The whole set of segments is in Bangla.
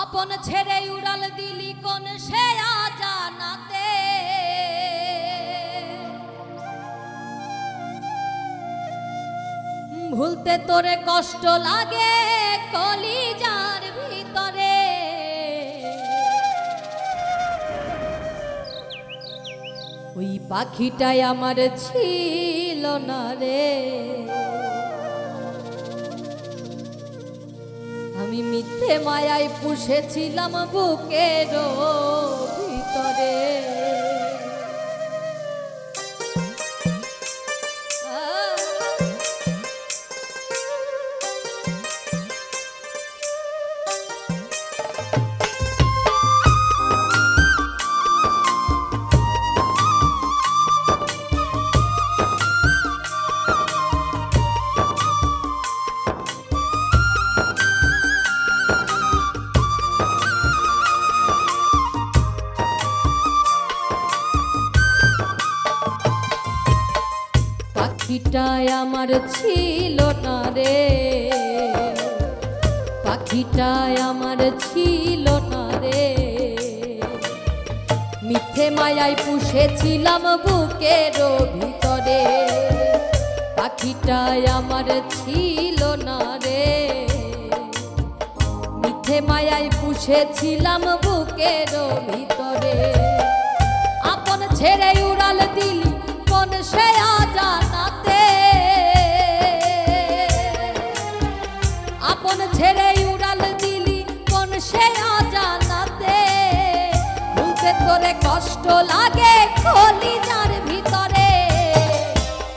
আপন ছেড়ে উড়াল দিলি কোন সে জানাতে, ভুলতে তোরে কষ্ট লাগে কলিজার ভিতরে। ওই পাখিটাই আমার ছিল না রে, আমি মিথ্যে মায়ায় পুষেছিলাম বুকের ভিতরে। পাখিটাই আমার ছিল না রে, পাখিটাই আমার ছিল না রে, মিথ্যে মায়ায় পুষেছিলাম বুকের ভিতরে। পাখিটাই আমার ছিল না রে, মিথ্যে মায়ায় পুষেছিলাম বুকের ভিতরে। আপন ছেড়ে উড়াল দিলি কোন সে জানাতে, আপন ছেড়ে উড়াল দিলি কোন সে জানাতে, ভুলতে তোরে কষ্ট লাগে কলিজার ভিতরে।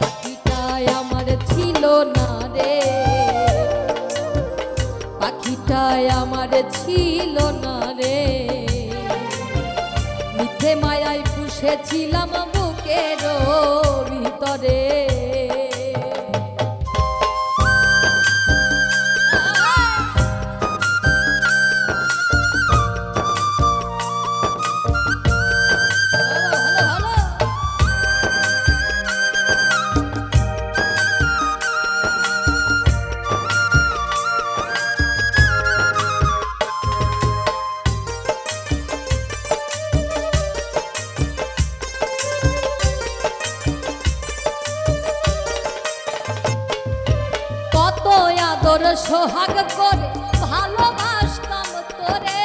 পাখিটাই আমার ছিল না রে, পাখিটাই আমার ছিল না রে, মিথ্যে মায়ায় পুষেছিলাম বুকের ভিতরে। তোর সোহাগ করে ভালোবাসতাম তোরে,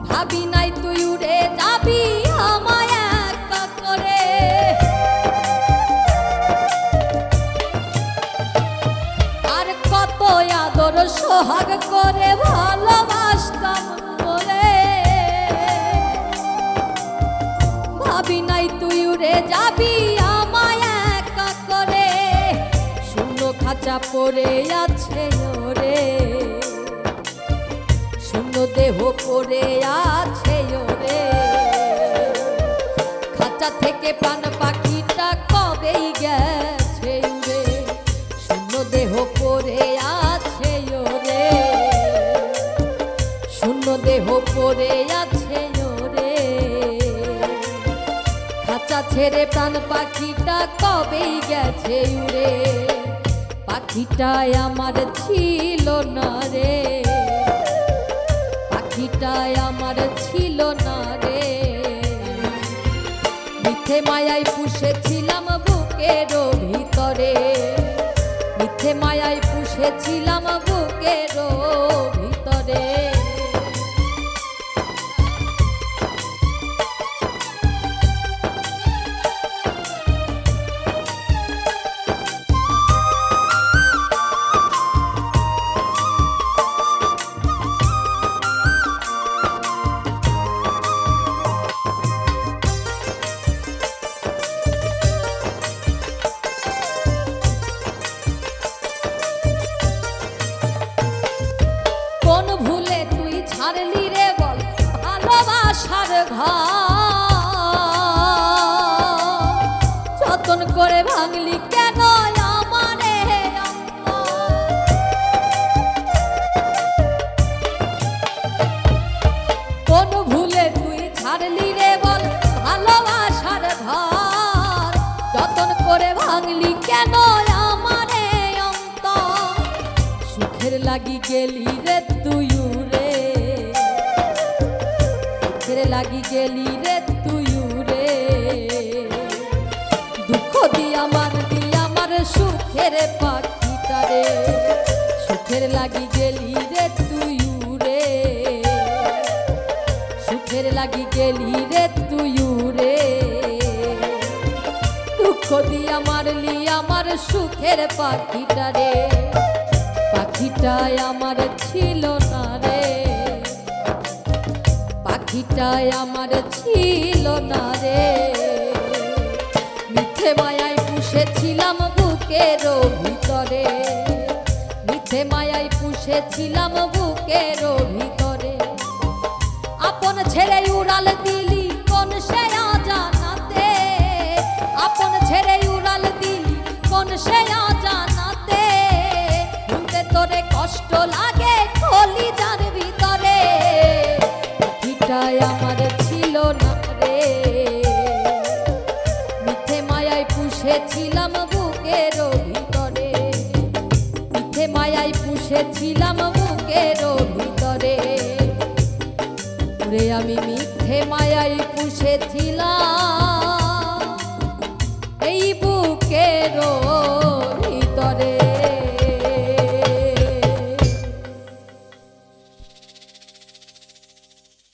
ভাবি নাই তুই উড়ে যাবি আমায় একা করে। আর কত আদর সোহাগ করে ভালোবাসতাম তোরে, ভাবি নাই তুই উড়ে যাবি আমায় একা করে। খাঁচা পড়ে আছে ওরে, শূন্য দেহ পড়ে আছে ওরে, খাঁচা থেকে প্রাণ পাখিটা কবেই গেছে উড়ে, শূন্য দেহ পড়ে আছে ওরে, শূন্য দেহ পড়ে আছে ওরে, খাঁচা ছেড়ে প্রাণ পাখিটা কবেই গেছে উড়ে। পাখিটাই আমার ছিল না রে, পাখিটাই আমার ছিল না রে, মিথ্যে মায়ায় পুষেছিলাম বুকের ভিতরে, মিথ্যে মায়ায় পুষেছিলাম বুকের ভিতরে। ছাড়লি রে বল ভালোবাসার ঘর, যতন করে ভাঙলি কেন আমারে কোন ভুলে তুই ছাড়লি রে বল ভালোবাসার ঘর, যতন করে ভাঙলি কেন আমারে অন্তর। সুখের লাগি গেলি রে তুই রে, সুখের লাগি গেলি রে তুই রে, দুঃখ দি আমার সুখের পাখিটা রে, সুখের লাগি গেলি রে তুই রে, সুখের লাগি গেলি রে তুই রে, দুঃখ দি আমার সুখের পাখিটা রে, পাখিটাই আমার ছিল না রে, পাখিটাই আমার ছিল না রে, মিথ্যে মায়ায় পুষেছিলাম বুকের ভিতরে, মিথ্যে মায়ায় পুষেছিলাম বুকের ভিতরে, আপন ছেড়ে উড়াল দিলি কোন সে অজানাতে, আপন ছেড়ে উড়াল দিলি কোন সে অজানাতে, শুনতে তোরে কষ্ট লাগে কলিজার ভিতরে, পাখিটাই আমার ছিল না রে, মিথ্যে মায়ায় পুষেছিলাম বুকের ভিতরে, মিথ্যে মায়ায় পুষেছিলাম বুকের ভিতরে, ওরে আমি মিথ্যে মায়ায় পুষেছিলাম এই বুকের